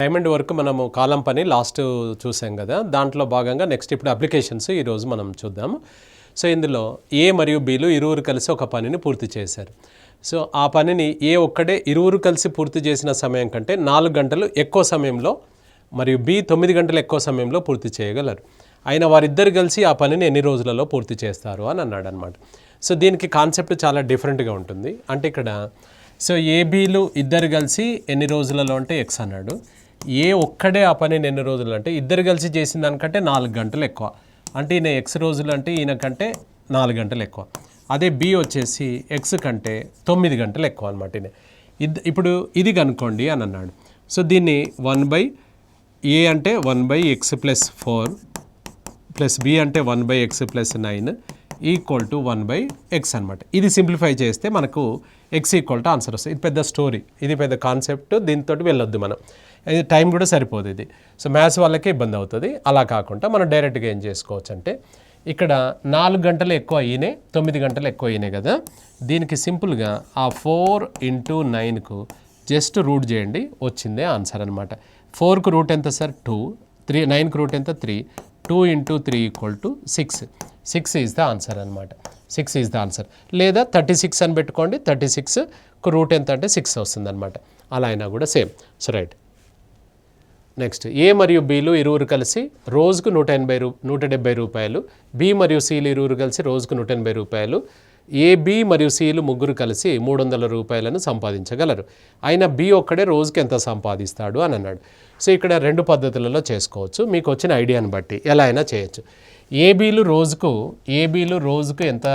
Diamond work మనము కాలం పని last చూసాం కదా, దాంట్లో భాగంగా నెక్స్ట్ ఇప్పుడు అప్లికేషన్స్ ఈరోజు మనం చూద్దాము. సో ఇందులో ఏ మరియు బీలు ఇరువురు కలిసి ఒక పనిని పూర్తి చేశారు. సో ఆ పనిని ఏ ఒక్కడే ఇరువురు కలిసి పూర్తి చేసిన సమయం కంటే 4 గంటలు ఎక్కువ సమయంలో మరియు బి 9 గంటలు ఎక్కువ సమయంలో పూర్తి చేయగలరు. అయినా వారిద్దరు కలిసి ఆ పనిని ఎన్ని రోజులలో పూర్తి చేస్తారు అని అన్నాడు అనమాట. సో దీనికి కాన్సెప్ట్ చాలా డిఫరెంట్గా ఉంటుంది. అంటే ఇక్కడ సో ఏబీలు ఇద్దరు కలిసి ఎన్ని రోజులలో అంటే ఎక్స్ అన్నాడు. ఏ ఒక్కడే ఆ పనిని ఎన్ని రోజులు అంటే ఇద్దరు కలిసి చేసిన దానికంటే 4 గంటలు ఎక్కువ. అంటే ఈయన ఎక్స్ రోజులు అంటే ఈయన కంటే 4 గంటలు ఎక్కువ. అదే బి వచ్చేసి ఎక్స్ కంటే 9 గంటలు ఎక్కువ అనమాట. ఇప్పుడు ఇది కనుక్కోండి అని అన్నాడు. సో దీన్ని 1/a అంటే 1/x + 4 ప్లస్ బి అంటే 1/x + 9 ఈక్వల్ టు 1/x అనమాట. ఇది సింప్లిఫై చేస్తే మనకు x ఈక్వల్ టు ఆన్సర్ వస్తుంది. ఇది పెద్ద స్టోరీ, ఇది పెద్ద కాన్సెప్ట్, దీంతో వెళ్ళొద్దు మనం, ఇది టైం కూడా సరిపోదు ఇది. సో మ్యాథ్స్ వాళ్ళకే ఇబ్బంది అవుతుంది. అలా కాకుండా మనం డైరెక్ట్గా ఏం చేసుకోవచ్చు అంటే ఇక్కడ 4 గంటలు ఎక్కువ ఈయనే, 9 గంటలు ఎక్కువ ఈయనే కదా, దీనికి సింపుల్గా ఆ 4 × 9కు జస్ట్ రూట్ చేయండి, వచ్చిందే ఆన్సర్ అనమాట. 4కు రూట్ ఎంత సార్ 2, 9కు రూట్ ఎంత 3, 2 × 3 = 6. 6 ఈజ్ ద ఆన్సర్ అనమాట. 6 ఈజ్ ద ఆన్సర్. లేదా 36 అని పెట్టుకోండి, 36కు రూట్ ఎంత అంటే 6 వస్తుంది అనమాట. అలా అయినా కూడా సేమ్. So right. నెక్స్ట్ ఏ మరియు బీలు ఇరువురు కలిసి రోజుకు 170 రూపాయలు, బి మరియు సిలు ఇరువురు కలిసి రోజుకు 180 రూపాయలు, ఏ బి మరియు సిలు ముగ్గురు కలిసి 300 రూపాయలను సంపాదించగలరు. అయినా బి ఒక్కడే రోజుకి ఎంత సంపాదిస్తాడు అని అన్నాడు. సో ఇక్కడ 2 పద్ధతులలో చేసుకోవచ్చు, మీకు వచ్చిన ఐడియాని బట్టి ఎలా అయినా చేయొచ్చు. ఏబీలు రోజుకు ఎంత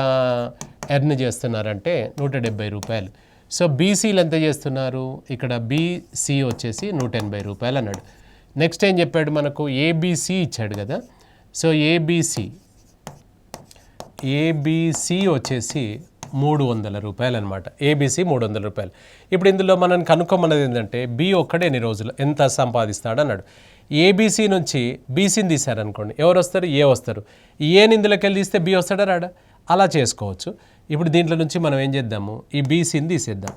ఎర్న్ చేస్తున్నారంటే 170 రూపాయలు. సో బీసీలు ఎంత చేస్తున్నారు, ఇక్కడ బీసీ వచ్చేసి 180 రూపాయలు అన్నాడు. నెక్స్ట్ ఏం చెప్పాడు మనకు, ఏబీసీ ఇచ్చాడు కదా. సో ఏబీసీ వచ్చేసి 300 రూపాయలు అనమాట. ఏబీసీ 300 రూపాయలు. ఇప్పుడు ఇందులో మనం కనుక్కోమన్నది ఏంటంటే బి ఒక్కడే ఎన్ని రోజులు ఎంత సంపాదిస్తాడు అన్నాడు. ఏబీసీ నుంచి బీసీని తీశారనుకోండి, ఎవరు వస్తారు, ఏ వస్తారు. ఏని ఇందులోకి వెళ్ళి తీస్తే బి వస్తాడా రాడా, అలా చేసుకోవచ్చు. ఇప్పుడు దీంట్లో నుంచి మనం ఏం చేద్దాము, ఈ బీసీని తీసేద్దాం.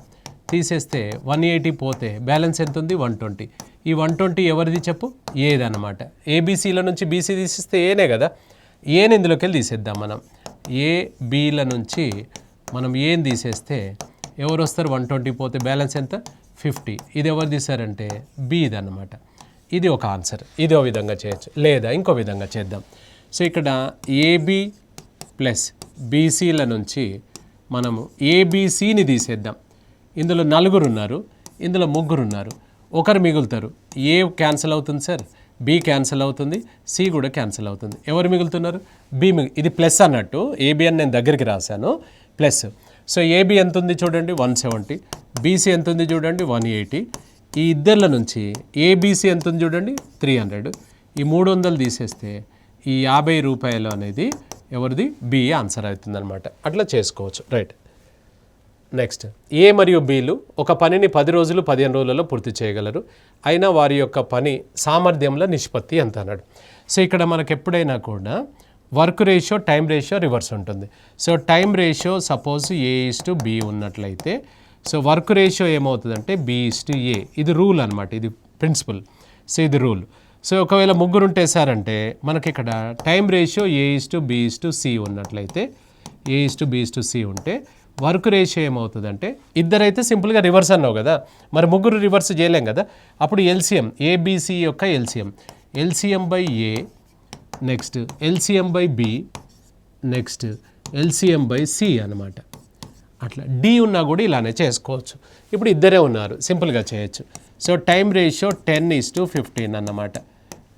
తీసేస్తే 180 పోతే బ్యాలెన్స్ ఎంత ఉంది 120. ఈ 120 ఎవరిది చెప్పు, ఏదన్నమాట. ఏబీసీల నుంచి బీసీ తీసేస్తే ఏనే కదా, ఏని ఇందులోకి వెళ్ళి తీసేద్దాం మనం. ఏ బీల నుంచి మనం ఏం తీసేస్తే ఎవరు వస్తారు, 120 పోతే బ్యాలెన్స్ ఎంత 50. ఇది ఎవరు తీశారంటే బి ఇదన్నమాట. ఇది ఒక ఆన్సర్. ఇదో విధంగా చేయొచ్చు, లేదా ఇంకో విధంగా చేద్దాం. సో ఇక్కడ ఏబి ప్లస్ బీసీల నుంచి మనము ఏబీసీని తీసేద్దాం. ఇందులో 4 ఉన్నారు, ఇందులో 3 ఉన్నారు, ఒకరు మిగులుతారు. ఏ క్యాన్సిల్ అవుతుంది సార్, బి క్యాన్సిల్ అవుతుంది, సి కూడా క్యాన్సిల్ అవుతుంది. ఎవరు మిగులుతున్నారు, బి ఇది ప్లస్ అన్నట్టు. ఏబి అని నేను దగ్గరికి రాశాను, ప్లస్. సో ఏబి ఎంత ఉంది చూడండి 170, బీసీ ఎంత ఉంది చూడండి 180. ఈ ఇద్దర్ల నుంచి ఏబీసీ ఎంత ఉంది చూడండి 300. ఈ 300 తీసేస్తే ఈ 50 రూపాయలు అనేది ఎవరిది, బి ఆన్సర్ అవుతుంది అనమాట. అట్లా చేసుకోవచ్చు. రైట్. నెక్స్ట్ ఏ మరియు బీలు ఒక పనిని 10 రోజులు 15 రోజులలో పూర్తి చేయగలరు. అయినా వారి యొక్క పని సామర్థ్యంలో నిష్పత్తి ఎంత అన్నాడు. సో ఇక్కడ మనకు ఎప్పుడైనా కూడా work ratio, time ratio reverse ఉంటుంది. So time ratio suppose A:B ఉన్నట్లయితే సో వర్క్ రేషియో ఏమవుతుందంటే B:A. ఇది రూల్ అనమాట, ఇది ప్రిన్సిపల్. సో ఇది రూల్. సో ఒకవేళ 3 ఉంటే సార్ అంటే మనకి ఇక్కడ టైం రేషియో A:B:C ఉన్నట్లయితే, A:B:C ఉంటే వర్క్ రేషియో ఏమవుతుందంటే, ఇద్దరైతే సింపుల్గా రివర్స్ అన్నావు కదా, మరి 3 రివర్స్ చేయలేం కదా. అప్పుడు ఎల్సిఎం, ఏబిసి యొక్క ఎల్సిఎం/A, నెక్స్ట్ ఎల్సిఎం/B, నెక్స్ట్ ఎల్సిఎం/C అనమాట. అట్లా డి ఉన్నా కూడా ఇలానే చేసుకోవచ్చు. ఇప్పుడు ఇద్దరే ఉన్నారు, సింపుల్గా చేయొచ్చు. సో టైం రేషియో 10:15 అన్నమాట,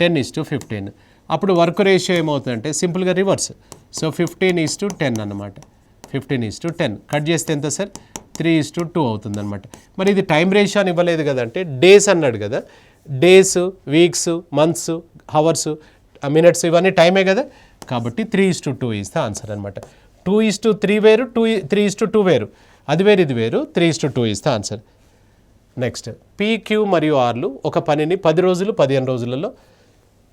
10:15. అప్పుడు వర్క్ రేషియో ఏమవుతుందంటే సింపుల్గా రివర్స్. సో 15:10 అన్నమాట, 15:10. కట్ చేస్తే ఎంత సార్, 3:2 అవుతుంది అనమాట. మరి ఇది టైం రేషియో అని ఇవ్వలేదు కదంటే డేస్ అన్నాడు కదా. Days, weeks, months, hours, minutes ఇవన్నీ టైమే కదా. కాబట్టి 3:2 ఈజ్ ద ఆన్సర్ అనమాట. 2:3 వేరు, 3:2 వేరు, అది వేరు ఇది వేరు, 3:2 is the answer. Next PQ మరియు Rలు ఒక పనిని 10 రోజులు 15 రోజులలో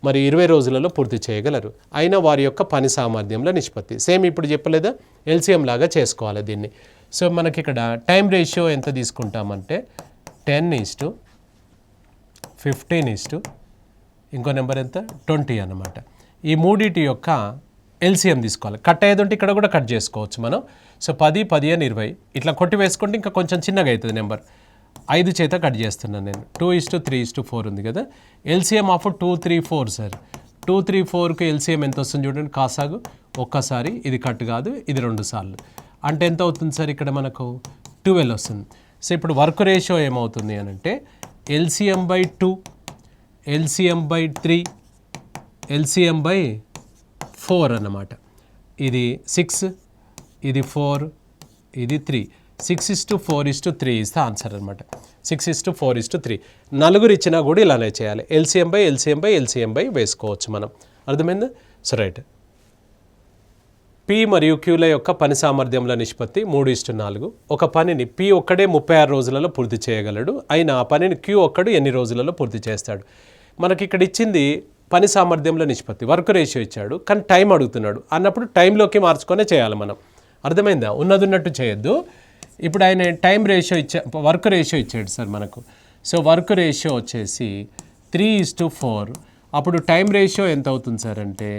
మరి 20 రోజులలో పూర్తి చేయగలరు. అయినా వారి యొక్క పని సామర్థ్యంలో నిష్పత్తి సేమ్ ఇప్పుడు చెప్పలేదా, ఎల్సిఎం లాగా చేసుకోవాలి దీన్ని. సో మనకి ఇక్కడ టైం రేషియో ఎంత తీసుకుంటామంటే 10:15 15 ఇంకో నెంబర్ ఎంత 20 అన్నమాట. ఈ మూడిటి యొక్క ఎల్సిఎం తీసుకోవాలి. కట్ అయ్యేది ఉంటే ఇక్కడ కూడా కట్ చేసుకోవచ్చు మనం. సో 10, 15, 20 ఇట్లా కొట్టి వేసుకుంటే ఇంకా కొంచెం చిన్నగా అవుతుంది నెంబర్. 5 చేత కట్ చేస్తున్నాను నేను. 2:3:4 ఉంది కదా. LCM of 2, 3, 4 sir. 2, 3, 4కి ఎల్సిఎం ఎంత వస్తుంది చూడండి. కాసాగు ఒక్కసారి, ఇది కట్ కాదు, ఇది 2 సార్లు. అంటే ఎంత అవుతుంది సార్ ఇక్కడ మనకు 12 వస్తుంది. సో ఇప్పుడు వర్క్ రేషియో ఏమవుతుంది అని అంటే LCM by 2, LCM by 3, LCM by 4 అన్నమాట. ఇది 6, ఇది 4, ఇది 3. 6:4:3 ఇస్ ద ఆన్సర్ అనమాట. 6:4:3. నలుగురు ఇచ్చినా కూడా ఇలానే చేయాలి. LCM by LCM by LCM by వేసుకోవచ్చు మనం. అర్థమైంది? So right. పి మరియు క్యూల యొక్క పని సామర్థ్యంల నిష్పత్తి 3:4. ఒక పనిని పి ఒక్కడే 36 రోజులలో పూర్తి చేయగలడు. అయినా ఆ పనిని క్యూ ఒక్కడు ఎన్ని రోజులలో పూర్తి చేస్తాడు? మనకి ఇక్కడ ఇచ్చింది పని సామర్థ్యంలో నిష్పత్తి, వర్క్ రేషియో ఇచ్చాడు, కానీ టైం అడుగుతున్నాడు అన్నప్పుడు టైంలోకి మార్చుకొనే చేయాలి మనం. అర్థమైందా? ఉన్నట్టు చేయొద్దు. ఇప్పుడు ఆయన టైం రేషియో వర్క్ రేషియో ఇచ్చాడు సార్ మనకు. సో వర్క్ రేషియో వచ్చేసి 3:4. అప్పుడు టైం రేషియో ఎంత అవుతుంది సార్ అంటే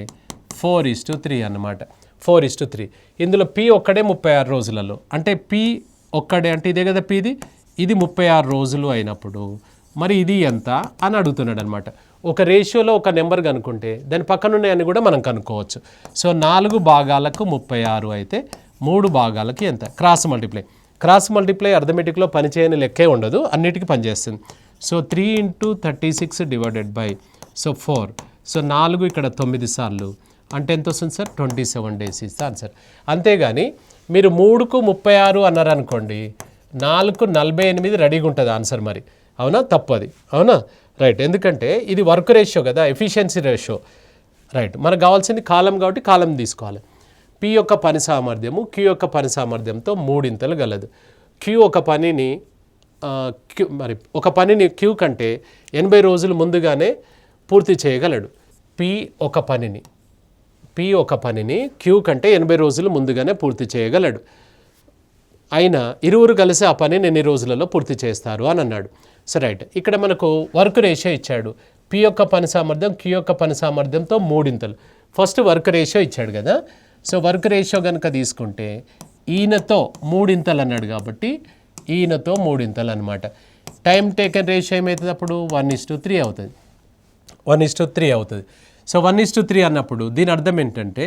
4:3 అన్నమాట. 4:3. ఇందులో పి ఒక్కడే 36 రోజులలో, అంటే పి ఒక్కడే అంటే ఇదే కదా పిది, ఇది 36 రోజులు అయినప్పుడు మరి ఇది ఎంత అని అడుగుతున్నాడు అనమాట. ఒక రేషియోలో ఒక నెంబర్ కనుక్కుంటే దాని పక్కనున్నాయని కూడా మనం కనుక్కోవచ్చు. సో 4 భాగాలకు 36 అయితే 3 భాగాలకి ఎంత? Cross multiply. క్రాస్ మల్టిప్లై అర్థమెటిక్లో పనిచేయని లెక్కే ఉండదు, అన్నిటికీ పనిచేస్తుంది. So 3 × 36 divided by 4. సో 4 ఇక్కడ 9 సార్లు అంటే ఎంత వస్తుంది సార్? 27 days ఇస్తే ఆన్సర్. అంతేగాని మీరు 3కు 36 అన్నారు అనుకోండి, 4కు 48 రెడీగా ఉంటుంది ఆన్సర్. మరి అవునా? తప్పది. అవునా? రైట్. ఎందుకంటే ఇది వర్క్ రేషియో కదా, ఎఫిషియన్సీ రేషియో. రైట్. మనకు కావాల్సింది కాలం కాబట్టి కాలం తీసుకోవాలి. పి యొక్క పని సామర్థ్యము క్యూ యొక్క పని సామర్థ్యంతో 3 గలదు. క్యూ ఒక పనిని ఒక పనిని క్యూ కంటే 80 రోజులు ముందుగానే పూర్తి చేయగలడు. పి ఒక పనిని క్యూ కంటే 80 రోజులు ముందుగానే పూర్తి చేయగలడు. అయినా ఇరువురు కలిసి ఆ పనిని ఎన్ని రోజులలో పూర్తి చేస్తారు అని అన్నాడు. So right. ఇక్కడ మనకు వర్క్ రేషియో ఇచ్చాడు. పి యొక్క పని సామర్థ్యం క్యూ యొక్క పని సామర్థ్యంతో 3. ఫస్ట్ వర్క్ రేషియో ఇచ్చాడు కదా. సో వర్క్ రేషియో కనుక తీసుకుంటే ఈయనతో 3 అన్నాడు కాబట్టి ఈయనతో 3 అనమాట. టైం టేకెన్ రేషియో ఏమవుతుంది అప్పుడు? 1:3 అవుతుంది. 1:3 అవుతుంది. సో 1:3 అన్నప్పుడు దీని అర్థం ఏంటంటే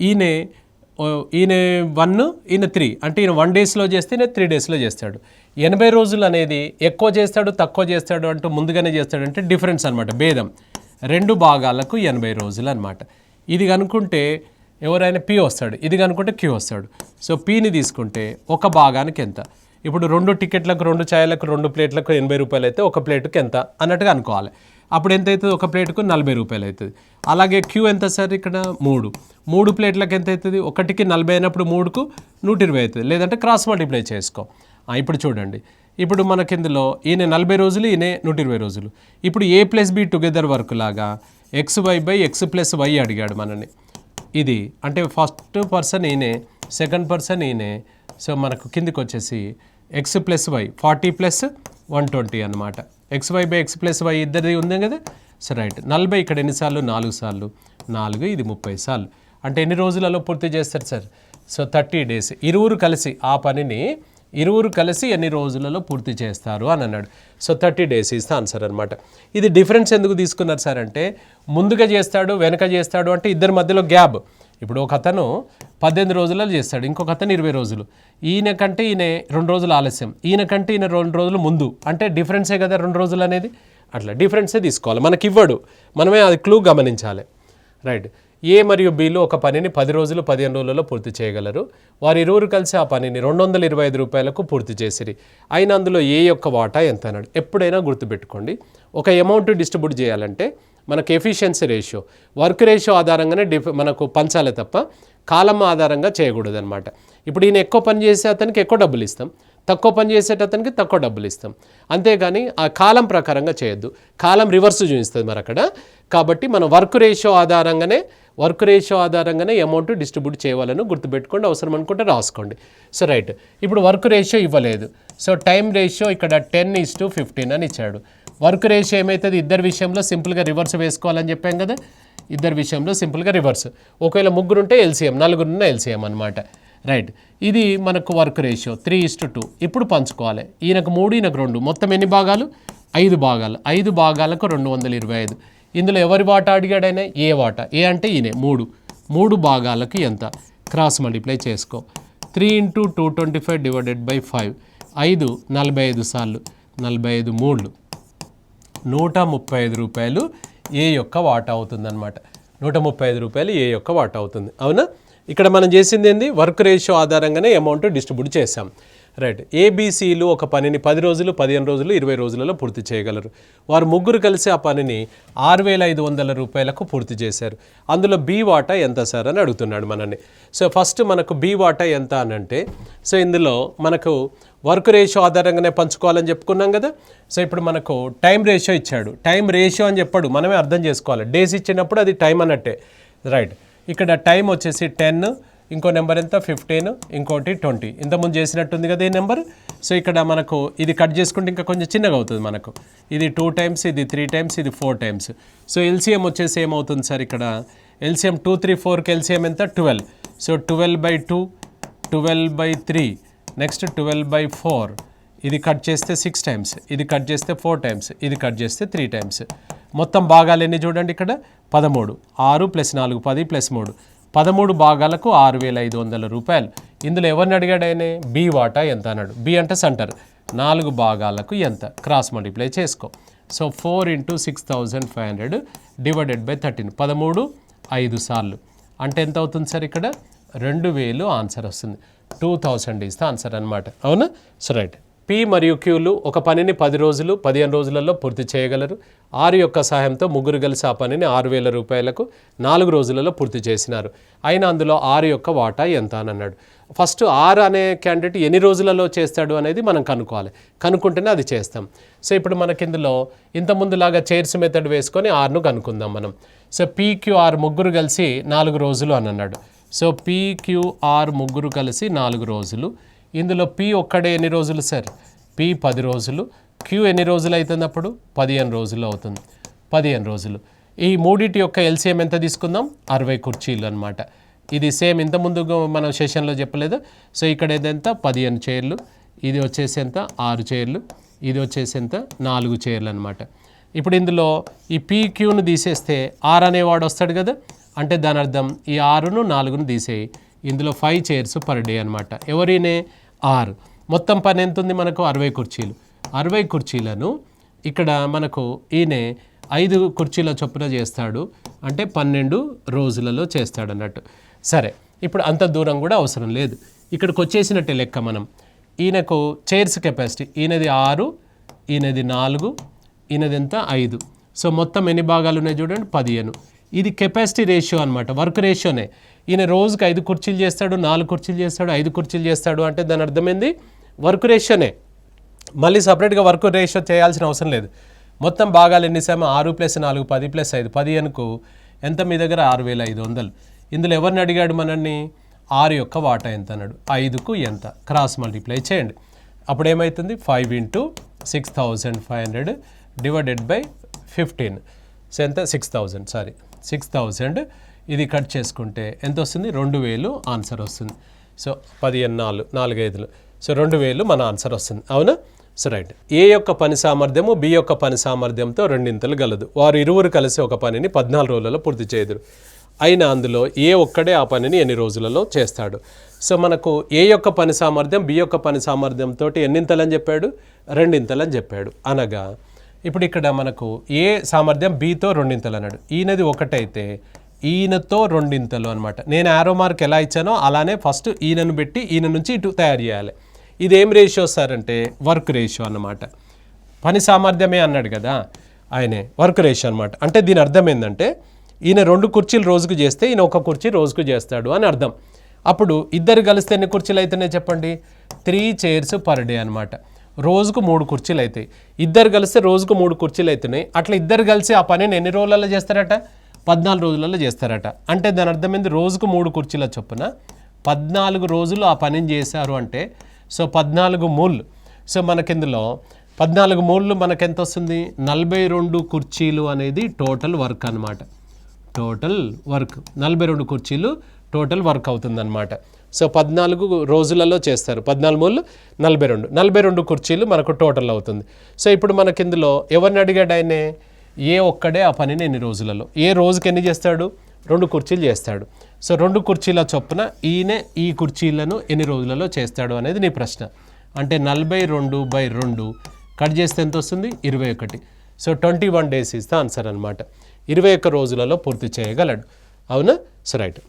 ఈయన 1, ఈయన 3, అంటే ఈయన 1 daysలో చేస్తే ఈయన 3 daysలో చేస్తాడు. 80 రోజులు అనేది ఎక్కువ చేస్తాడు తక్కువ చేస్తాడు అంటూ ముందుగానే చేస్తాడు అంటే డిఫరెన్స్ అనమాట, భేదం. 2 భాగాలకు 80 రోజులు అనమాట. ఇది కనుక్కుంటే ఎవరైనా పి వస్తాడు, ఇది కనుక్కుంటే క్యూ వస్తాడు. సో పిని తీసుకుంటే ఒక భాగానికి ఎంత? ఇప్పుడు 2 టికెట్లకు 2 ఛాయలకు 2 ప్లేట్లకు 80 రూపాయలు అయితే ఒక ప్లేటుకి ఎంత అన్నట్టుగా అనుకోవాలి. అప్పుడు ఎంత అవుతుంది? ఒక ప్లేటుకు 40 రూపాయలు అవుతుంది. అలాగే క్యూ ఎంత సార్? ఇక్కడ 3 ప్లేట్లకు ఎంత అవుతుంది? ఒకటికి 40 అయినప్పుడు 3కు 120 అవుతుంది. లేదంటే క్రాస్ మల్టిప్లై చేసుకో. ఇప్పుడు చూడండి, ఇప్పుడు మనకి ఇందులో ఈయన 40 రోజులు, ఈయన 120 రోజులు. ఇప్పుడు A+B టుగెదర్ వర్క్ లాగా XY/X+Y అడిగాడు మనని. ఇది అంటే ఫస్ట్ పర్సన్ ఈయనే, సెకండ్ పర్సన్ ఈయనే. సో మనకు కిందికి వచ్చేసి X+Y 40 + 120 అనమాట. XY/X+Y ఇద్దరిది ఉంది కదా. So right. 40 ఇక్కడ ఎన్నిసార్లు? 4 సార్లు. 4, ఇది 30 సార్లు. అంటే ఎన్ని రోజులలో పూర్తి చేస్తారు సార్? So 30 days. ఇరువురు కలిసి ఆ పనిని ఎన్ని రోజులలో పూర్తి చేస్తారు అని అన్నాడు. So 30 days is the answer అనమాట. ఇది డిఫరెన్స్ ఎందుకు తీసుకున్నారు సార్ అంటే ముందుగా చేస్తాడు వెనక చేస్తాడు అంటే ఇద్దరి మధ్యలో గ్యాప్. ఇప్పుడు ఒక అతను 18 రోజులలో చేస్తాడు, ఇంకొక అతను 20 రోజులు. ఈయన కంటే ఈయన 2 రోజులు ఆలస్యం, ఈయన కంటే ఈయన 2 రోజులు ముందు. అంటే డిఫరెన్సే కదా 2 రోజులు అనేది. అట్లా డిఫరెన్సే తీసుకోవాలి. మనకి ఇవ్వడు, మనమే అది క్లూ గమనించాలి. రైట్. ఏ మరియు బిలు ఒక పనిని 10 రోజులు 15 రోజులలో పూర్తి చేయగలరు. వారు ఇరువురు కలిసి ఆ పనిని 225 రూపాయలకు పూర్తి చేసిరి. అయినా అందులో ఏ యొక్క వాటా ఎంత అన్నాడు. ఎప్పుడైనా గుర్తుపెట్టుకోండి, ఒక అమౌంట్ డిస్ట్రిబ్యూట్ చేయాలంటే మనకు ఎఫిషియన్సీ రేషియో, వర్క్ రేషియో ఆధారంగానే మనకు పంచాలి తప్ప కాలం ఆధారంగా చేయకూడదు అనమాట. ఇప్పుడు ఈయన ఎక్కువ పని చేసే అతనికి ఎక్కువ డబ్బులు ఇస్తాం, తక్కువ పని చేసేటతనికి తక్కువ డబ్బులు ఇస్తాం. అంతేగాని ఆ కాలం ప్రకారంగా చేయొద్దు, కాలం రివర్స్ చూపిస్తుంది మరి అక్కడ. కాబట్టి మనం వర్క్ రేషియో ఆధారంగానే అమౌంట్ డిస్ట్రిబ్యూట్ చేయాలని గుర్తుపెట్టుకోండి. అవసరం అనుకుంటే రాసుకోండి. So right. ఇప్పుడు వర్క్ రేషియో ఇవ్వలేదు. సో టైం రేషియో ఇక్కడ 10:15 అని ఇచ్చాడు. వర్క్ రేషియో ఏమవుతుంది, ఇద్దరి విషయంలో సింపుల్గా రివర్స్ వేసుకోవాలని చెప్పాం కదా, ఇద్దరి విషయంలో సింపుల్గా రివర్స్. ఒకవేళ ముగ్గురు ఉంటే ఎల్సిఎం, నలుగురున్న ఎల్సిఎం అనమాట. రైట్, ఇది మనకు వర్క్ రేషియో 3:2. ఇప్పుడు పంచుకోవాలి, ఈయనకు 3 ఈయనకు 2, మొత్తం ఎన్ని భాగాలు, 5 భాగాలు. 5 భాగాలకు 225. ఇందులో ఎవరి వాటా అడిగాడైనా, ఏ వాటా, ఏ అంటే ఈయనే 3 భాగాలకు ఎంత, క్రాస్ మల్టిప్లై చేసుకో. 3 × 225 డివైడెడ్ బై 5, 5 45 సార్లు, 45 3 135 రూపాయలు ఏ యొక్క వాటా అవుతుందన్నమాట. 135 రూపాయలు ఏ యొక్క వాటా అవుతుంది. అవునా, ఇక్కడ మనం చేసింది ఏంది, వర్క్ రేషియో ఆధారంగానే అమౌంట్ డిస్ట్రిబ్యూట్ చేసాం. రైట్, ఏబీసీలు ఒక పనిని 10 రోజులు, 15 రోజులు, 20 రోజులలో పూర్తి చేయగలరు. వారు ముగ్గురు కలిసి ఆ పనిని 6,500 రూపాయలకు పూర్తి చేశారు. అందులో బి వాటా ఎంత సార్ అని అడుగుతున్నాడు మనల్ని. సో ఫస్ట్ మనకు బి వాటా ఎంత అని అంటే, సో ఇందులో మనకు వర్క్ రేషియో ఆధారంగానే పంచుకోవాలని చెప్పుకున్నాం కదా. సో ఇప్పుడు మనకు టైం రేషియో ఇచ్చాడు. టైం రేషియో అని చెప్పాడు, మనమే అర్థం చేసుకోవాలి. డేస్ ఇచ్చినప్పుడు అది టైం అన్నట్టే. రైట్, ఇక్కడ టైం వచ్చేసి 10, ఇంకో నెంబర్ ఎంత 15, ఇంకోటి 20. ఇంతకుముందు చేసినట్టుంది కదా ఈ నెంబర్. సో ఇక్కడ మనకు ఇది కట్ చేసుకుంటే ఇంకా కొంచెం చిన్నగా అవుతుంది మనకు. ఇది 2 టైమ్స్, ఇది 3 టైమ్స్, ఇది 4 టైమ్స్. సో ఎల్సిఎం వచ్చేసి ఏమవుతుంది సార్, ఇక్కడ ఎల్సిఎం 2, 3, 4కి ఎల్సిఎం ఎంత 12. So 12/2, 12/3, next 12/4. ఇది కట్ చేస్తే 6 టైమ్స్, ఇది కట్ చేస్తే 4 టైమ్స్, ఇది కట్ చేస్తే 3 టైమ్స్. మొత్తం భాగాలు ఎన్ని చూడండి ఇక్కడ 13. 6 + 4 10 + 3, 13 భాగాలకు 6,500 రూపాయలు. ఇందులో ఎవరిని అడిగాడు ఆయన, బి వాటా ఎంత అన్నాడు. బి అంటే సెంటర్, 4 భాగాలకు ఎంత, క్రాస్ మల్టిప్లై చేసుకో. సో 4 × 6,500 డివైడెడ్ బై 13, 13 5 సార్లు అంటే ఎంత అవుతుంది సార్, ఇక్కడ 2,000 ఆన్సర్ వస్తుంది. 2000 ఇస్తే ఆన్సర్ అనమాట. అవునా, సో రైట్. పి మరియు క్యూలు ఒక పనిని 10 రోజులు, 15 రోజులలో పూర్తి చేయగలరు. 6 యొక్క సహాయంతో ముగ్గురు కలిసి ఆ పనిని 6,000 రూపాయలకు 4 రోజులలో పూర్తి చేసినారు. అయినా అందులో 6 యొక్క వాటా ఎంత అని అన్నాడు. ఫస్ట్ 6 అనే క్యాండిడేట్ ఎన్ని రోజులలో చేస్తాడు అనేది మనం కనుక్కోవాలి. కనుక్కుంటేనే అది చేస్తాం. సో ఇప్పుడు మనకి ఇందులో ఇంతకుముందులాగా చైర్స్ మెథడ్ వేసుకొని 6ను కనుక్కుందాం మనం. సో పీక్యూఆర్ ముగ్గురు కలిసి 4 రోజులు అని అన్నాడు. సో పీక్యూఆర్ ముగ్గురు కలిసి 4 రోజులు. ఇందులో పి ఒక్కడే ఎన్ని రోజులు సార్, పి 10 రోజులు. క్యూ ఎన్ని రోజులు అవుతుంది అప్పుడు, 15 రోజులు అవుతుంది. 15 రోజులు. ఈ మూడింటి యొక్క ఎల్సిఎం ఎంత తీసుకుందాం, 60 కుర్చీలు అనమాట. ఇది సేమ్ ఇంతకుముందు మనం సెషన్లో చెప్పలేదు. సో ఇక్కడ ఏదంతా 15 చైర్లు, ఇది వచ్చేసి ఎంత 6 చైర్లు, ఇది వచ్చేసి ఎంత 4 చైర్లు అనమాట. ఇప్పుడు ఇందులో ఈ పీక్యూను తీసేస్తే 6 అనేవాడు వస్తాడు కదా, అంటే దాని అర్థం ఈ 6ను 4ను తీసేయి. ఇందులో 5 చైర్స్ పర్ డే అనమాట. ఎవరినే 6. మొత్తం పని ఎంత ఉంది మనకు 60 కుర్చీలు. 60 కుర్చీలను ఇక్కడ మనకు ఈయన 5 కుర్చీల చొప్పున చేస్తాడు, అంటే 12 రోజులలో చేస్తాడు అన్నట్టు. సరే, ఇప్పుడు అంత దూరం కూడా అవసరం లేదు, ఇక్కడికి వచ్చేసినట్టే లెక్క మనం. ఈయనకు చైర్స్ కెపాసిటీ, ఈయనది 6, ఈయనది 4, ఈయనది ఎంత 5. సో మొత్తం ఎన్ని భాగాలు ఉన్నాయి చూడండి 15. ఇది కెపాసిటీ రేషియో అనమాట, వర్క్ రేషియోనే. ఈయన రోజుకి 5 కుర్చీలు చేస్తాడు, 4 కుర్చీలు చేస్తాడు, 5 కుర్చీలు చేస్తాడు, అంటే దాని అర్థమైంది వర్క్ రేషియోనే. మళ్ళీ సపరేట్గా వర్క్ రేషియో చేయాల్సిన అవసరం లేదు. మొత్తం భాగాలు ఎన్ని సార్, 6 + 4 10 + 5 15కు ఎంత మీ దగ్గర 6,500. ఇందులో ఎవరిని అడిగాడు మనల్ని, 6 యొక్క వాటా ఎంత అన్నాడు. 5కు ఎంత, క్రాస్ మల్టిప్లై చేయండి. అప్పుడు ఏమవుతుంది 5 × 6,500 డివైడెడ్ బై 15. సో ఎంత 6,000. ఇది కట్ చేసుకుంటే ఎంత వస్తుంది, 2,000 ఆన్సర్ వస్తుంది. సో 15 4 5, సో 2,000 మన ఆన్సర్ వస్తుంది. అవునా, సో రైట్. ఏ యొక్క పని సామర్థ్యము బి యొక్క పని సామర్థ్యంతో రెండింతలు గలదు. వారు ఇరువురు కలిసి ఒక పనిని 14 రోజులలో పూర్తి చేయదురు. అయినా అందులో ఏ ఒక్కడే ఆ పనిని ఎన్ని రోజులలో చేస్తాడు. సో మనకు ఏ యొక్క పని సామర్థ్యం బి యొక్క పని సామర్థ్యంతో ఎన్నింతలని చెప్పాడు, రెండింతలని చెప్పాడు. అనగా ఇప్పుడు ఇక్కడ మనకు ఏ సామర్థ్యం బితో రెండింతలు అన్నాడు. ఈయనది ఒకటైతే ఈయనతో రెండింతలు అనమాట. నేను యారో మార్క్ ఎలా ఇచ్చానో అలానే ఫస్ట్ ఈయనను పెట్టి ఈయన నుంచి ఇటు తయారు చేయాలి. ఇదేం రేషియో సార్ అంటే వర్క్ రేషియో అన్నమాట. పని సామర్థ్యమే అన్నాడు కదా ఆయనే, వర్క్ రేషియో అనమాట. అంటే దీని అర్థం ఏంటంటే ఈయన 2 కుర్చీలు రోజుకు చేస్తే ఈయన 1 కుర్చీ రోజుకు చేస్తాడు అని అర్థం. అప్పుడు ఇద్దరు కలిస్తే ఎన్ని కుర్చీలు అవుతున్నాయి చెప్పండి, 3 చైర్స్ పర్ డే అనమాట. రోజుకు 3 కుర్చీలు అవుతాయి. ఇద్దరు కలిస్తే రోజుకు 3 కుర్చీలు అవుతున్నాయి. అట్లా ఇద్దరు కలిసి ఆ పనిని ఎన్ని రోజులలో చేస్తారట, 14 రోజులలో చేస్తారట. అంటే దాని అర్థమైంది రోజుకు 3 కుర్చీల చొప్పున 14 రోజులు ఆ పనిని చేశారు అంటే, సో 14 మూల్. సో మనకిందులో 14 మూళ్ళు మనకు ఎంత వస్తుంది 42 కుర్చీలు అనేది టోటల్ వర్క్ అనమాట. టోటల్ వర్క్ 42 కుర్చీలు టోటల్ వర్క్ అవుతుందన్నమాట. సో 14 రోజులలో చేస్తారు. 14 మూళ్ళు 42 కుర్చీలు మనకు టోటల్ అవుతుంది. సో ఇప్పుడు మనకి ఇందులో ఎవరిని అడిగాడు ఆయనే, ఏ ఒక్కడే ఆ పనిని ఎన్ని రోజులలో, ఏ రోజుకి ఎన్ని చేస్తాడు, 2 కుర్చీలు చేస్తాడు. సో 2 కుర్చీల చొప్పున ఈయనే ఈ కుర్చీలను ఎన్ని రోజులలో చేస్తాడు అనేది నీ ప్రశ్న. అంటే 42/2 కట్ చేస్తే ఎంత వస్తుంది 21. So 21 days is the answer అనమాట. 21 రోజులలో పూర్తి చేయగలడు. అవునా? So right.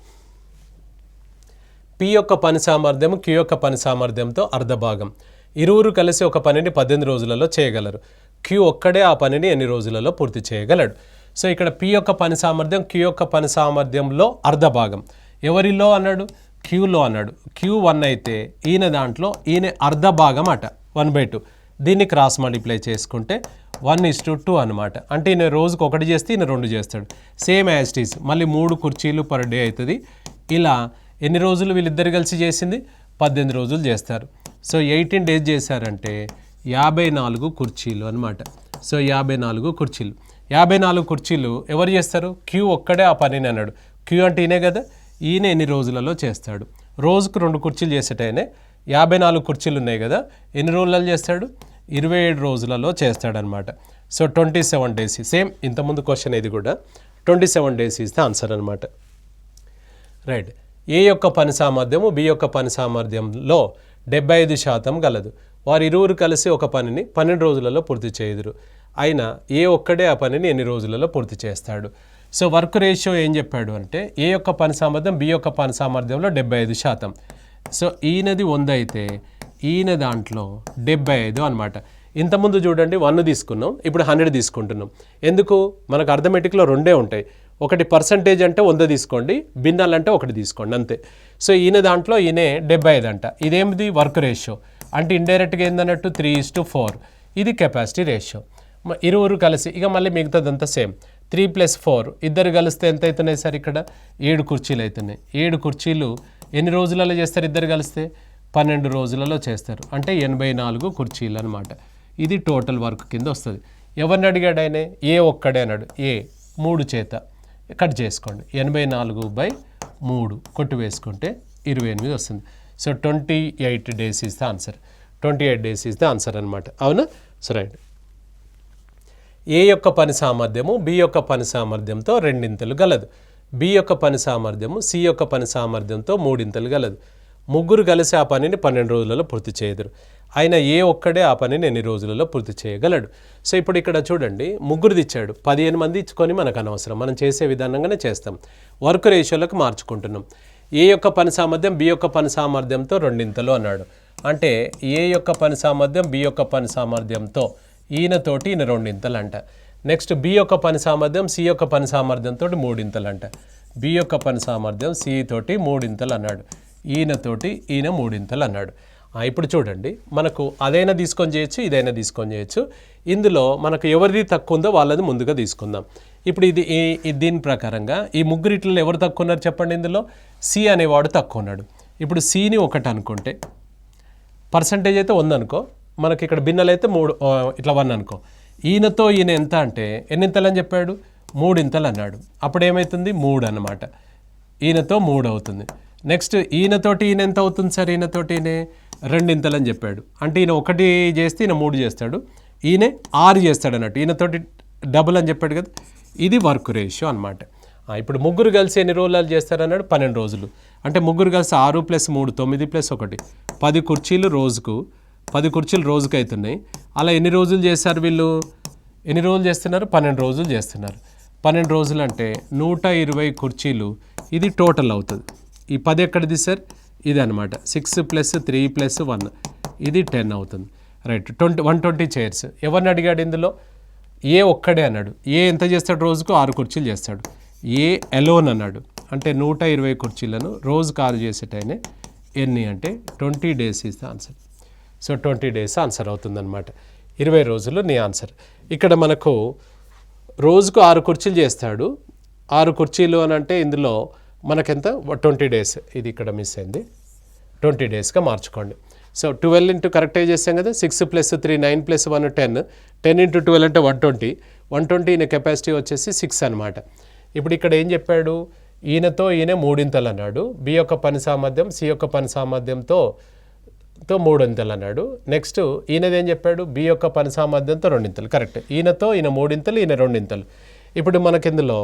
పి యొక్క పని సామర్థ్యం క్యూ యొక్క పని సామర్థ్యంతో అర్ధభాగం. ఇరువురు కలిసి ఒక పనిని 18 రోజులలో చేయగలరు. క్యూ ఒక్కడే ఆ పనిని ఎన్ని రోజులలో పూర్తి చేయగలడు. సో ఇక్కడ పి యొక్క పని సామర్థ్యం క్యూ యొక్క పని సామర్థ్యంలో అర్ధభాగం. ఎవరిలో అన్నాడు, క్యూలో అన్నాడు. క్యూ 1 అయితే ఈయన దాంట్లో ఈయన అర్ధభాగం అట 1/2. దీన్ని క్రాస్ మల్టిప్లై చేసుకుంటే 1:2 అనమాట. అంటే ఈయన రోజుకు 1 చేస్తే ఈయన 2 చేస్తాడు. Same as it is. మళ్ళీ 3 కుర్చీలు పర్ డే అవుతుంది. ఇలా ఎన్ని రోజులు వీళ్ళిద్దరు కలిసి చేసింది 18 రోజులు చేస్తారు. సో 18 days చేశారంటే 54 కుర్చీలు అనమాట. సో 54 కుర్చీలు. 54 కుర్చీలు ఎవరు చేస్తారు, క్యూ ఒక్కడే ఆ పనిని అన్నాడు. క్యూ అంటే ఈయనే కదా, ఈయన ఎన్ని రోజులలో చేస్తాడు. రోజుకు 2 కుర్చీలు చేసేటైనే 54 కుర్చీలు ఉన్నాయి కదా, ఎన్ని రోజులలో చేస్తాడు, 27 రోజులలో చేస్తాడనమాట. So 27 days. సేమ్ ఇంతకుముందు క్వశ్చన్ ఇది కూడా 27 days ఇస్ ద ఆన్సర్ అనమాట. రైట్. ఏ యొక్క పని సామర్థ్యము బి యొక్క పని సామర్థ్యంలో 75% గలదు. వారు ఇరువురు కలిసి ఒక పనిని 12 రోజులలో పూర్తి చేయుదురు. అయినా ఏ ఒక్కడే ఆ పనిని ఎన్ని రోజులలో పూర్తి చేస్తాడు. సో వర్క్ రేషియో ఏం చెప్పాడు అంటే, ఏ యొక్క పని సామర్థ్యం బి యొక్క పని సామర్థ్యంలో 75%. సో ఈయనది 100 అయితే ఈయన దాంట్లో 75 అనమాట. ఇంతకుముందు చూడండి 1 తీసుకున్నాం, ఇప్పుడు 100 తీసుకుంటున్నాం. ఎందుకు, మనకు అర్థమెటిక్లో 2 ఉంటాయి. ఒకటి పర్సంటేజ్ అంటే 100 తీసుకోండి, భిన్నాలు అంటే 1 తీసుకోండి, అంతే. సో ఈయన దాంట్లో ఈయనే 75 అంట. ఇదేమిది వర్క్ రేషియో అంటే ఇండైరెక్ట్గా ఏందన్నట్టు 3:4. ఇది కెపాసిటీ రేషియో. ఇరువురు కలిసి ఇక మళ్ళీ మిగతాదంతా సేమ్ 3+4 ఇద్దరు కలిస్తే ఎంత అవుతున్నాయి సార్, ఇక్కడ 7 కుర్చీలు అవుతున్నాయి. 7 కుర్చీలు ఎన్ని రోజులలో చేస్తారు, ఇద్దరు కలిస్తే 12 రోజులలో చేస్తారు. అంటే 84 కుర్చీలు అనమాట. ఇది టోటల్ వర్క్ కింద వస్తుంది. ఎవరిని అడిగాడు ఆయన, ఏ ఒక్కడే అన్నాడు. ఏ 3 చేత కట్ చేసుకోండి, 84/3 కొట్టు వేసుకుంటే 28 వస్తుంది. So 28 days is the answer. 28 days is the answer అనమాట. అవునా? So right. ఏ యొక్క పని సామర్థ్యము బి యొక్క పని సామర్థ్యంతో 2 గలదు. బి యొక్క పని సామర్థ్యము సి యొక్క పని సామర్థ్యంతో 3 గలదు. ముగ్గురు కలిసి ఆ పనిని 12 రోజులలో పూర్తి చేయదురు. ఆయన ఏ ఒక్కడే ఆ పనిని ఎన్ని రోజులలో పూర్తి చేయగలడు. సో ఇప్పుడు ఇక్కడ చూడండి, ముగ్గురు ఇచ్చాడు, 15 మంది ఇచ్చుకొని మనకు అనవసరం, మనం చేసే విధానంగానే చేస్తాం. వర్క్ రేషియోలకు మార్చుకుంటున్నాం. ఏ యొక్క పని సామర్థ్యం బి యొక్క పని సామర్థ్యంతో 2 అన్నాడు. అంటే ఏ యొక్క పని సామర్థ్యం బి యొక్క పని సామర్థ్యంతో ఈయనతోటి ఈయన 2 అంట. నెక్స్ట్ బి యొక్క పని సామర్థ్యం సి యొక్క పని సామర్థ్యంతో 3 అంట. బి యొక్క పని సామర్థ్యం సి తోటి 3 అన్నాడు. ఈయనతోటి ఈయన 3 అన్నాడు. ఇప్పుడు చూడండి, మనకు అదైనా తీసుకొని చేయొచ్చు, ఇదైనా తీసుకొని చేయొచ్చు. ఇందులో మనకు ఎవరిది తక్కువ ఉందో వాళ్ళది ముందుగా తీసుకుందాం. ఇప్పుడు ఇది దీని ప్రకారంగా ఈ ముగ్గురిట్లో ఎవరు తక్కువ ఉన్నారు చెప్పండి. ఇందులో సి అనేవాడు తక్కువ ఉన్నాడు. ఇప్పుడు సిని 1 అనుకుంటే, పర్సంటేజ్ అయితే 1 అనుకో, మనకి ఇక్కడ భిన్నలు అయితే 3 ఇట్లా 1 అనుకో. ఈయనతో ఈయన ఎంత అంటే ఎన్నింతలు అని చెప్పాడు, 3 అన్నాడు. అప్పుడు ఏమవుతుంది 3 అన్నమాట. ఈయనతో 3 అవుతుంది. నెక్స్ట్ ఈయనతోటి ఈయన ఎంత అవుతుంది సార్, ఈయనతోటి ఈయన 2 అని చెప్పాడు. అంటే ఈయన 1 చేస్తే ఈయన 3 చేస్తాడు, ఈయన 6 చేస్తాడు అన్నట్టు. ఈయనతోటి డబుల్ అని చెప్పాడు కదా, ఇది వర్క్ రేషియో అనమాట. ఇప్పుడు ముగ్గురు కలిసి ఎన్ని రోజులు చేస్తారన్నాడు, 12 రోజులు. అంటే ముగ్గురు కలిసి 6 + 3 9 + 1 10 కుర్చీలు రోజుకు, 10 కుర్చీలు రోజుకు అవుతున్నాయి. అలా ఎన్ని రోజులు చేస్తారు వీళ్ళు, ఎన్ని రోజులు చేస్తున్నారు, 12 రోజులు చేస్తున్నారు. 12 రోజులు అంటే 120 కుర్చీలు, ఇది టోటల్ అవుతుంది. ఈ 10 ఎక్కడిది సార్, ఇది అనమాట. 6 + 3 + 1 ఇది 10 అవుతుంది. రైట్. 120 చైర్స్. ఎవరిని అడిగాడు ఇందులో, ఏ ఒక్కడే అన్నాడు. ఏ ఎంత చేస్తాడు, రోజుకు 6 కుర్చీలు చేస్తాడు. ఏ ఎలోన్ అన్నాడు. అంటే 120 కుర్చీలను రోజుకు 6 చేసేటైనా ఎన్ని అంటే 20 days is the answer. So 20 days answer అవుతుందన్నమాట. 20 రోజులు నీ ఆన్సర్. ఇక్కడ మనకు రోజుకు 6 కుర్చీలు చేస్తాడు. 6 కుర్చీలు అని అంటే ఇందులో మనకెంత 20 days. ఇది ఇక్కడ మిస్ అయింది, 20 daysగా మార్చుకోండి. సో 12 ఇంటూ కరెక్టే చేస్తాం కదా, 6 + 3 9 + 1 10, 10 ఇంటూ 12 అంటే 120, 120 ఈయన కెపాసిటీ వచ్చేసి 6 అనమాట. ఇప్పుడు ఇక్కడ ఏం చెప్పాడు, ఈయనతో ఈయన మూడింతలు అన్నాడు, బి యొక్క పని సామర్థ్యం సి యొక్క పని సామర్థ్యంతో మూడింతలు అన్నాడు. నెక్స్ట్ ఈయనది ఏం చెప్పాడు, బి యొక్క పని సామర్థ్యంతో రెండింతలు. కరెక్ట్, ఈయనతో ఈయన మూడింతలు ఈయన రెండింతలు. ఇప్పుడు మనకి ఇందులో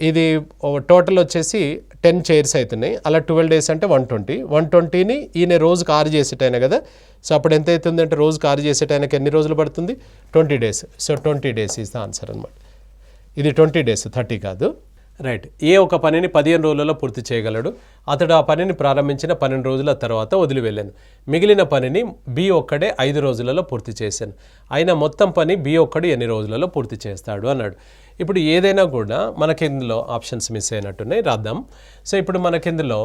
ఇది టోటల్ వచ్చేసి 10 చైర్స్ అవుతున్నాయి, అలా 12 days అంటే 120, 120ని ఈయన రోజుకి 6 చేసేటైనా కదా, సో అప్పుడు ఎంత అవుతుంది అంటే రోజుకి 6 చేసేటైనాకి ఎన్ని రోజులు పడుతుంది, 20 days. So 20 days is the answer అనమాట. ఇది 20 days, 30 కాదు. రైట్, ఏ ఒక పనిని 15 రోజులలో పూర్తి చేయగలడు, అతడు ఆ పనిని ప్రారంభించిన 12 రోజుల తర్వాత వదిలి వెళ్ళాను, మిగిలిన పనిని బి ఒక్కడే 5 రోజులలో పూర్తి చేశాను, అయినా మొత్తం పని బి ఒక్కడు ఎన్ని రోజులలో పూర్తి చేస్తాడు అన్నాడు. ఇప్పుడు ఏదైనా కూడా మనకి ఇందులో ఆప్షన్స్ మిస్ అయినట్టున్నాయి, రాద్దాం. సో ఇప్పుడు మనకి ఇందులో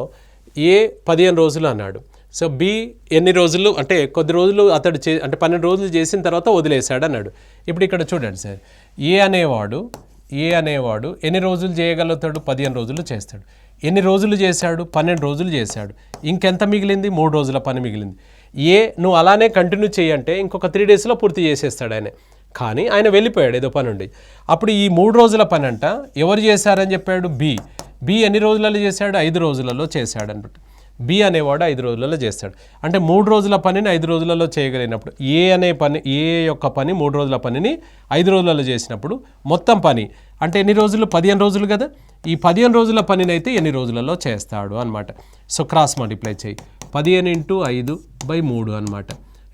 ఏ 15 రోజులు అన్నాడు, సో బి ఎన్ని రోజులు అంటే కొద్ది రోజులు అతడు అంటే 12 రోజులు చేసిన తర్వాత వదిలేశాడు అన్నాడు. ఇప్పుడు ఇక్కడ చూడండి సార్, ఏ అనేవాడు ఎన్ని రోజులు చేయగలుగుతాడు, 15 రోజులు చేస్తాడు. ఎన్ని రోజులు చేశాడు, 12 రోజులు చేశాడు, ఇంకెంత మిగిలింది, 3 రోజుల పని మిగిలింది. నువ్వు అలానే కంటిన్యూ చేయంటే ఇంకొక 3 daysలో పూర్తి చేసేస్తాడు ఆయన, కానీ ఆయన వెళ్ళిపోయాడు ఏదో పని ఉండి. అప్పుడు ఈ 3 రోజుల పని అంట ఎవరు చేశారని చెప్పాడు, బి ఎన్ని రోజులలో చేశాడు, 5 రోజులలో చేశాడు అనమాట. బి అనేవాడు 5 రోజులలో చేస్తాడు, అంటే 3 రోజుల పనిని 5 రోజులలో చేయగలిగినప్పుడు ఏ యొక్క పని 3 రోజుల పనిని 5 రోజులలో చేసినప్పుడు మొత్తం పని అంటే ఎన్ని రోజులు, 15 రోజులు కదా, ఈ 15 రోజుల పనిని అయితే ఎన్ని రోజులలో చేస్తాడు అనమాట. సో క్రాస్ మల్టిప్లై చేయి, 15 × 5/3 అనమాట.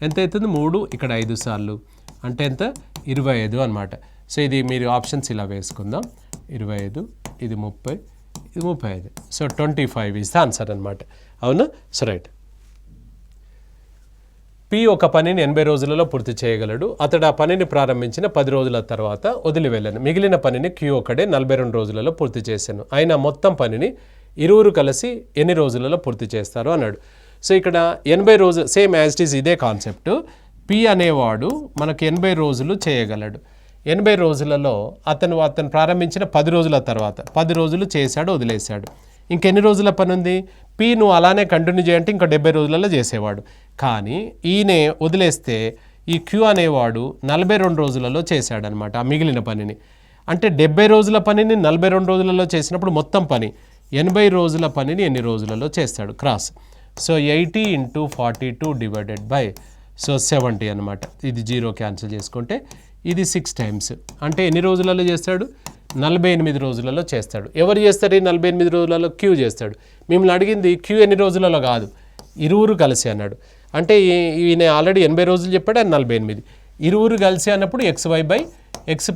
ఎంత అవుతుంది, 3 ఇక్కడ 5 సార్లు అంటే ఎంత, 25 అనమాట. సో ఇది మీరు ఆప్షన్స్ ఇలా వేసుకుందాం, 25, ఇది 30, ఇది 35. సో 25 ఈజ్ ద ఆన్సర్ అనమాట. అవునా? So right. పి ఒక పనిని 80 రోజులలో పూర్తి చేయగలడు, అతడు ఆ పనిని ప్రారంభించిన 10 రోజుల తర్వాత వదిలి వెళ్ళాను, మిగిలిన పనిని క్యూ ఒక్కడే 42 రోజులలో పూర్తి చేశాను, అయినా మొత్తం పనిని ఇరువురు కలిసి ఎన్ని రోజులలో పూర్తి చేస్తారు అన్నాడు. సో ఇక్కడ 80 రోజులు సేమ్ యాజ్ ఇట్ ఈజ్ ఇదే కాన్సెప్ట్. పి అనేవాడు మనకు 80 రోజులు చేయగలడు, 80 రోజులలో అతను ప్రారంభించిన 10 రోజుల తర్వాత 10 రోజులు చేశాడు, వదిలేశాడు, ఇంకెన్ని రోజుల పని ఉంది, పి నువ్వు అలానే కంటిన్యూ చేయంటే ఇంకా 70 రోజులలో చేసేవాడు, కానీ ఈయనే వదిలేస్తే ఈ క్యూ అనేవాడు 42 రోజులలో చేశాడనమాట ఆ మిగిలిన పనిని. అంటే 70 రోజుల పనిని 42 రోజులలో చేసినప్పుడు మొత్తం పని 80 రోజుల పనిని ఎన్ని రోజులలో చేస్తాడు, క్రాస్. సో 80 × 42 సో 70 అనమాట. ఇది 0 క్యాన్సిల్ చేసుకుంటే ఇది 6 times అంటే ఎన్ని రోజులలో చేస్తాడు, 48 రోజులలో చేస్తాడు. ఎవరు చేస్తారు ఈ 48 రోజులలో, క్యూ చేస్తాడు. మిమ్మల్ని అడిగింది క్యూ ఎన్ని రోజులలో కాదు, ఇరువురు కలిసి అన్నాడు. అంటే ఈయన ఆల్రెడీ 80 రోజులు చెప్పాడు, ఆయన 48. ఇరువురు కలిసి అన్నప్పుడు x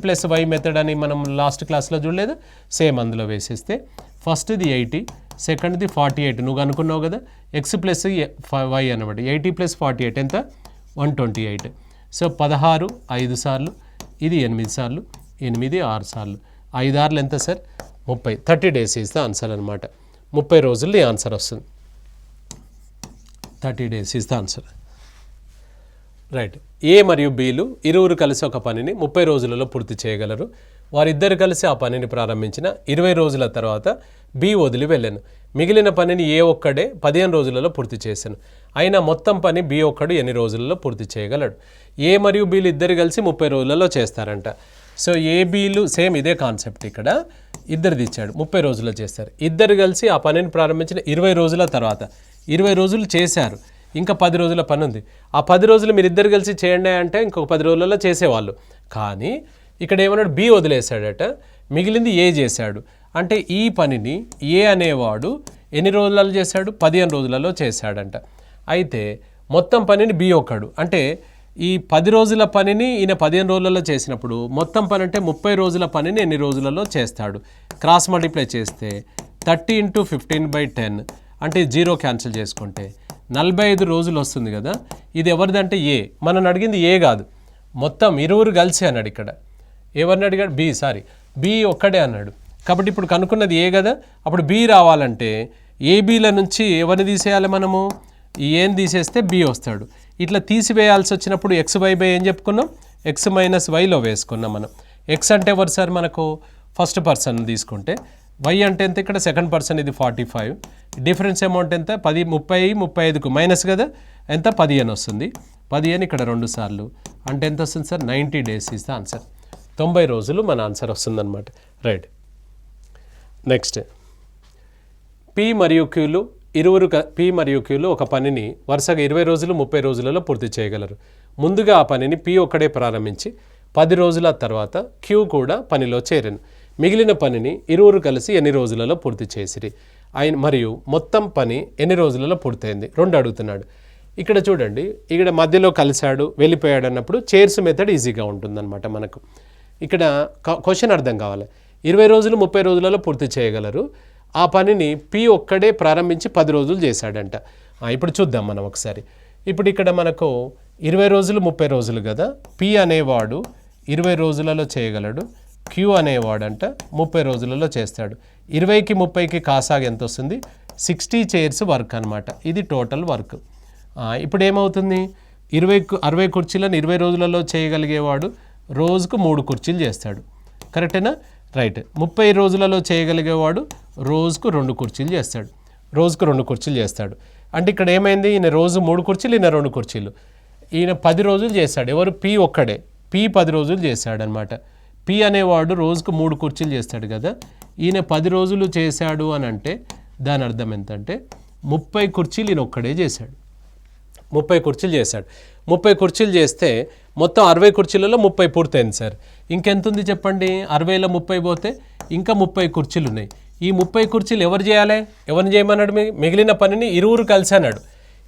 + y మెథడ్ అని మనం లాస్ట్ క్లాస్లో చూడలేదు, సేమ్ అందులో వేసేస్తే ఫస్ట్ది 80, సెకండ్ది 48 నువ్వు అనుకున్నావు కదా, x + y అనమాట. 80 + 48 ఎంత, 128. సో 16 5 సార్లు, ఇది 8 సార్లు, 8 6 సార్లు, 5 6 ఎంత sir, 30. 30 days is the answer అనమాట. 30 రోజులు ఈ ఆన్సర్ వస్తుంది. 30 days is the answer. Right. A మరియు బిలు ఇరువురు కలిసి ఒక పనిని 30 రోజులలో పూర్తి చేయగలరు, వారిద్దరు కలిసి ఆ పనిని ప్రారంభించిన 20 రోజుల తర్వాత బి వదిలి వెళ్ళాను, మిగిలిన పనిని ఏ ఒక్కడే 15 రోజులలో పూర్తి చేశాను, అయినా మొత్తం పని బి ఒక్కడు ఎన్ని రోజులలో పూర్తి చేయగలడు. ఏ మరియు బిలు ఇద్దరు కలిసి 30 రోజులలో చేస్తారంట. సో ఏ బిలు సేమ్ ఇదే కాన్సెప్ట్, ఇక్కడ ఇద్దరిది ఇచ్చాడు 30 రోజుల్లో చేస్తారు, ఇద్దరు కలిసి ఆ పనిని ప్రారంభించిన 20 రోజుల తర్వాత 20 రోజులు చేశారు, ఇంకా 10 రోజుల పని ఉంది, ఆ 10 రోజులు మీరు ఇద్దరు కలిసి చేయండి అంటే ఇంకొక 10 రోజులలో చేసేవాళ్ళు, కానీ ఇక్కడ ఏమన్నాడు, బి వదిలేశాడట, మిగిలింది ఏ చేశాడు. అంటే ఈ పనిని ఏ అనేవాడు ఎన్ని రోజులలో చేశాడు, 15 రోజులలో చేశాడంట. అయితే మొత్తం పనిని బి ఒక్కడు, అంటే ఈ 10 రోజుల పనిని ఈయన 15 రోజులలో చేసినప్పుడు మొత్తం పని అంటే 30 రోజుల పనిని ఎన్ని రోజులలో చేస్తాడు. క్రాస్ మల్టిప్లై చేస్తే 30 × 15/10 అంటే 0 క్యాన్సిల్ చేసుకుంటే 45 రోజులు వస్తుంది కదా. ఇది ఎవరిదంటే ఏ, మనం అడిగింది ఏ కాదు, మొత్తం ఇరువురు కలిసి అన్నాడు. ఇక్కడ ఎవరిని అడిగాడు, బి ఒక్కడే అన్నాడు. కాబట్టి ఇప్పుడు కనుక్కున్నది ఏ కదా, అప్పుడు బి రావాలంటే ఏబీల నుంచి ఎవరిని తీసేయాలి, మనము ఏం తీసేస్తే బి వస్తాడు. ఇట్లా తీసివేయాల్సి వచ్చినప్పుడు XY ఏం చెప్పుకున్నాం, x - yలో వేసుకున్నాం మనం. ఎక్స్ అంటే ఎవరు సార్, మనకు ఫస్ట్ పర్సన్ తీసుకుంటే, y అంటే ఎంత, ఇక్కడ సెకండ్ పర్సన్, ఇది 45, డిఫరెన్స్ అమౌంట్ ఎంత 10 30 35కు మైనస్ కదా, ఎంత 15 వస్తుంది. 15 ఇక్కడ 2 సార్లు అంటే ఎంత వస్తుంది sir? 90 days is the answer. 90 రోజులు మన ఆన్సర్ వస్తుందన్నమాట. రైట్. నెక్స్ట్ పి మరియు క్యూలు పి మరియు క్యూలు ఒక పనిని వరుసగా 20 రోజులు 30 రోజులలో పూర్తి చేయగలరు. ముందుగా ఆ పనిని పి ఒక్కడే ప్రారంభించి 10 రోజుల తర్వాత క్యూ కూడా పనిలో చేరను. మిగిలిన పనిని ఇరువురు కలిసి ఎన్ని రోజులలో పూర్తి చేసిరి మరియు మొత్తం పని ఎన్ని రోజులలో పూర్తయింది 2 అడుగుతున్నాడు. ఇక్కడ చూడండి, ఇక్కడ మధ్యలో కలిశాడు వెళ్ళిపోయాడు అన్నప్పుడు చైర్స్ మెథడ్ ఈజీగా ఉంటుందన్నమాట మనకు. ఇక్కడ క్వశ్చన్ అర్థం కావాలి. 20 రోజులు 30 రోజులలో పూర్తి చేయగలరు. ఆ పనిని పి ఒక్కడే ప్రారంభించి 10 రోజులు చేశాడంట. ఇప్పుడు చూద్దాం మనం ఒకసారి. ఇప్పుడు ఇక్కడ మనకు 20 రోజులు 30 రోజులు కదా. పి అనేవాడు 20 రోజులలో చేయగలడు. క్యూ అనేవాడంట 30 రోజులలో చేస్తాడు. 20కి 30కి కాసాగా ఎంత వస్తుంది? 60 చైర్స్ వర్క్ అనమాట. ఇది టోటల్ వర్క్. ఇప్పుడు ఏమవుతుంది? 60 కుర్చీలను 20 రోజులలో చేయగలిగేవాడు రోజుకు 3 కుర్చీలు చేస్తాడు. కరెక్టేనా? రైట్. 30 రోజులలో చేయగలిగేవాడు రోజుకు 2 కుర్చీలు చేస్తాడు. రోజుకు 2 కుర్చీలు చేస్తాడు. అంటే ఇక్కడ ఏమైంది? ఈయన రోజు 3 కుర్చీలు, ఈయన 2 కుర్చీలు. ఈయన 10 రోజులు చేస్తాడు. ఎవరు? పి ఒక్కడే. పి 10 రోజులు చేశాడు అనమాట. పి అనేవాడు రోజుకు 3 కుర్చీలు చేస్తాడు కదా. ఈయన 10 రోజులు చేశాడు అని అంటే దాని అర్థం ఎంతంటే 30 కుర్చీలు ఈయన ఒక్కడే చేశాడు. 30 కుర్చీలు చేశాడు. 30 కుర్చీలు చేస్తే మొత్తం 60 కుర్చీలలో 30 పూర్తయింది సార్. ఇంకెంత ఉంది చెప్పండి? 60లో 30 పోతే ఇంకా 30 కుర్చీలు ఉన్నాయి. ఈ 30 కుర్చీలు ఎవరు చేయాలి? ఎవరిని చేయమన్నాడు? మిగిలిన పనిని ఇరువురు కలిసి అన్నాడు.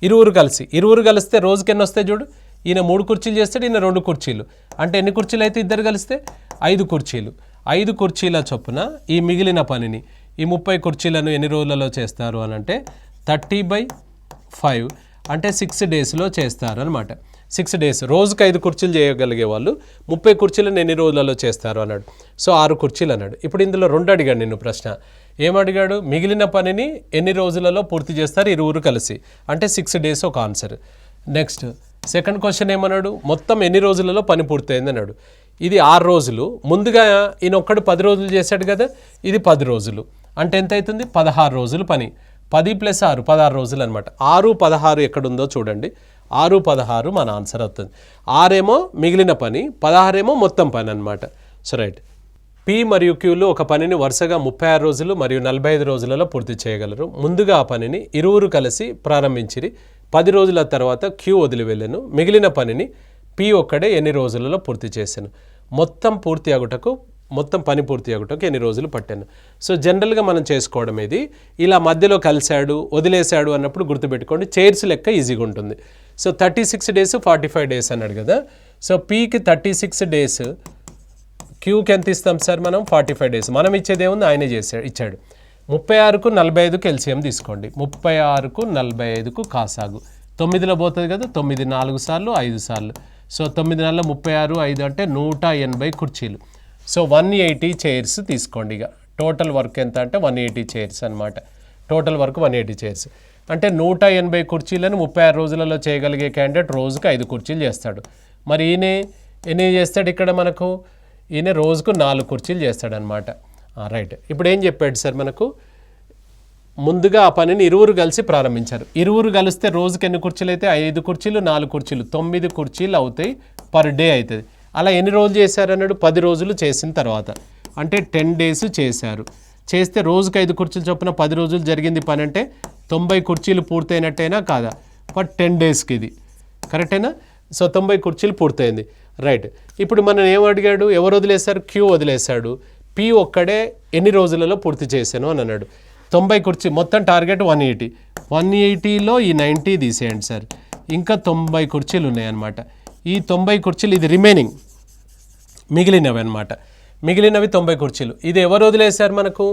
ఇరువురు కలిస్తే రోజుకి ఎన్ని వస్తాయి చూడు. ఈయన 3 కుర్చీలు చేస్తాడు, ఈయన 2 కుర్చీలు. అంటే ఎన్ని కుర్చీలు అయితే ఇద్దరు కలిస్తే? 5 కుర్చీలు. 5 కుర్చీల చొప్పున ఈ మిగిలిన పనిని ఈ 30 కుర్చీలను ఎన్ని రోజులలో చేస్తారు అని అంటే 30/5 అంటే 6 డేస్లో చేస్తారు అనమాట. 6 days. రోజుకు 5 కుర్చీలు చేయగలిగే వాళ్ళు 30 కుర్చీలను ఎన్ని రోజులలో చేస్తారు అన్నాడు. సో 6 కుర్చీలు అన్నాడు. ఇప్పుడు ఇందులో 2 అడిగాడు నిన్ను ప్రశ్న. ఏమడిగాడు? మిగిలిన పనిని ఎన్ని రోజులలో పూర్తి చేస్తారు ఇరువురు కలిసి అంటే 6 days ఒక ఆన్సర్. నెక్స్ట్ సెకండ్ క్వశ్చన్ ఏమన్నాడు? మొత్తం ఎన్ని రోజులలో పని పూర్తయింది అన్నాడు. ఇది 6 రోజులు. ముందుగా ఈయన ఒక్కడు 10 రోజులు చేశాడు కదా. ఇది 10 రోజులు అంటే ఎంత అవుతుంది? 16 రోజులు పని. 10 + 6 16 రోజులు అనమాట. 6, 16 ఎక్కడుందో చూడండి. 6, 16 మన ఆన్సర్ అవుతుంది. 6 ఏమో మిగిలిన పని, 16 ఏమో మొత్తం పని అనమాట. So right. పి మరియు క్యూలు ఒక పనిని వరుసగా 36 రోజులు మరియు 45 రోజులలో పూర్తి చేయగలరు. ముందుగా ఆ పనిని ఇరువురు కలిసి ప్రారంభించిరి. 10 రోజుల తర్వాత క్యూ వదిలి వెళ్ళాను. మిగిలిన పనిని పి ఒక్కడే ఎన్ని రోజులలో పూర్తి చేశాను. మొత్తం పని పూర్తి అగుటకు ఎన్ని రోజులు పట్టాను. సో జనరల్గా మనం చేసుకోవడం ఇది. ఇలా మధ్యలో కలిశాడు వదిలేశాడు అన్నప్పుడు గుర్తుపెట్టుకోండి, చైర్స్ లెక్క ఈజీగా ఉంటుంది. సో 36 days 45 days అన్నాడు కదా. సో పీకి 36 days, క్యూకి ఎంత ఇస్తాం సార్ మనం? 45 days. మనం ఇచ్చేది ఏముంది? ఆయనే ఇచ్చాడు. 36కు 45కు ఎల్సిఎం తీసుకోండి. 36కు 45కు కాసాగు 9లో పోతుంది కదా. 9 4 సార్లు 5 సార్లు. సో 9 4 36 5 అంటే 180 కుర్చీలు. సో 180 చైర్స్ తీసుకోండి. ఇక టోటల్ వర్క్ ఎంత అంటే 180 చైర్స్ అనమాట. టోటల్ వర్క్ 180 చైర్స్ అంటే 180 కుర్చీలను 36 రోజులలో చేయగలిగే క్యాండిడేట్ రోజుకు 5 కుర్చీలు చేస్తాడు. మరి ఈయన ఎన్ని చేస్తాడు? ఇక్కడ మనకు ఈయన రోజుకు 4 కుర్చీలు చేస్తాడనమాట. రైట్. ఇప్పుడు ఏం చెప్పాడు సార్ మనకు? ముందుగా ఆ పనిని ఇరువురు కలిసి ప్రారంభించారు. ఇరువురు కలిస్తే రోజుకి ఎన్ని కుర్చీలు అయితే? 5 కుర్చీలు 4 కుర్చీలు 9 కుర్చీలు అవుతాయి. పర్ డే అవుతుంది. అలా ఎన్ని రోజులు చేశారు అన్నాడు? 10 రోజులు చేసిన తర్వాత అంటే 10 days చేశారు. చేస్తే రోజుకు 5 కుర్చీలు చొప్పున 10 రోజులు జరిగింది పని అంటే 90 కుర్చీలు పూర్తయినట్టేనా కాదా? బట్ 10 daysకి ఇది కరెక్టేనా? సో 90 కుర్చీలు పూర్తయింది. రైట్. ఇప్పుడు మనం ఏం అడిగాడు? ఎవరు వదిలేశారు? క్యూ వదిలేశాడు. పి ఒక్కడే ఎన్ని రోజులలో పూర్తి చేశాను అని అన్నాడు. 90 కుర్చీ మొత్తం టార్గెట్ 180. 180లో ఈ 90 తీసేయండి సార్. ఇంకా 90 కుర్చీలు ఉన్నాయన్నమాట. ఈ 90 కుర్చీలు ఇది రిమైనింగ్ మిగిలినవి అనమాట. మిగిలినవి 90 కుర్చీలు. ఇది ఎవరు వదిలేశారు మనకు?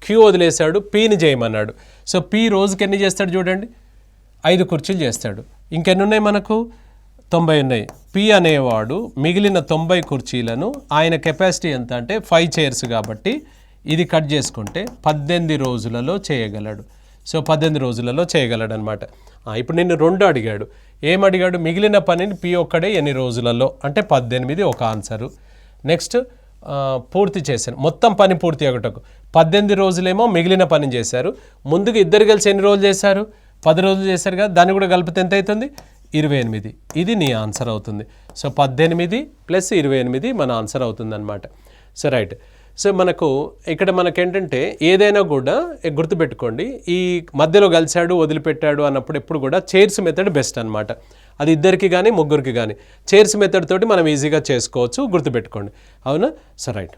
క్యూ వదిలేశాడు. పీని చేయమన్నాడు. సో పి రోజుకి ఎన్ని చేస్తాడు చూడండి? 5 కుర్చీలు చేస్తాడు. ఇంకెన్ని ఉన్నాయి మనకు? 90 ఉన్నాయి. పి అనేవాడు మిగిలిన 90 కుర్చీలను ఆయన కెపాసిటీ ఎంత అంటే 5 చైర్స్ కాబట్టి ఇది కట్ చేసుకుంటే 18 రోజులలో చేయగలడు. సో 18 రోజులలో చేయగలడు అనమాట. ఇప్పుడు నిన్ను 2 అడిగాడు. ఏమడిగాడు? మిగిలిన పనిని పి ఒక్కడే ఎన్ని రోజులలో అంటే 18 ఒక ఆన్సరు. నెక్స్ట్ పూర్తి చేశాను. మొత్తం పని పూర్తి అయ్యేటకు 18 రోజులేమో మిగిలిన పని చేశారు. ముందుకు ఇద్దరు కలిసి ఎన్ని రోజులు చేశారు? 10 రోజులు చేశారు కదా. దాన్ని కూడా కలిపితే ఎంత అవుతుంది? 28. ఇది నీ ఆన్సర్ అవుతుంది. సో 18 ప్లస్ 28 మన ఆన్సర్ అవుతుంది అనమాట. So right. సో మనకేంటంటే ఏదైనా కూడా గుర్తుపెట్టుకోండి, ఈ మధ్యలో కలిశాడు వదిలిపెట్టాడు అన్నప్పుడు ఎప్పుడు కూడా చైర్స్ మెథడ్ బెస్ట్ అనమాట. అది ఇద్దరికి కానీ ముగ్గురికి కానీ చైర్స్ మెథడ్ తోటి మనం ఈజీగా చేసుకోవచ్చు, గుర్తుపెట్టుకోండి. అవునా? So right.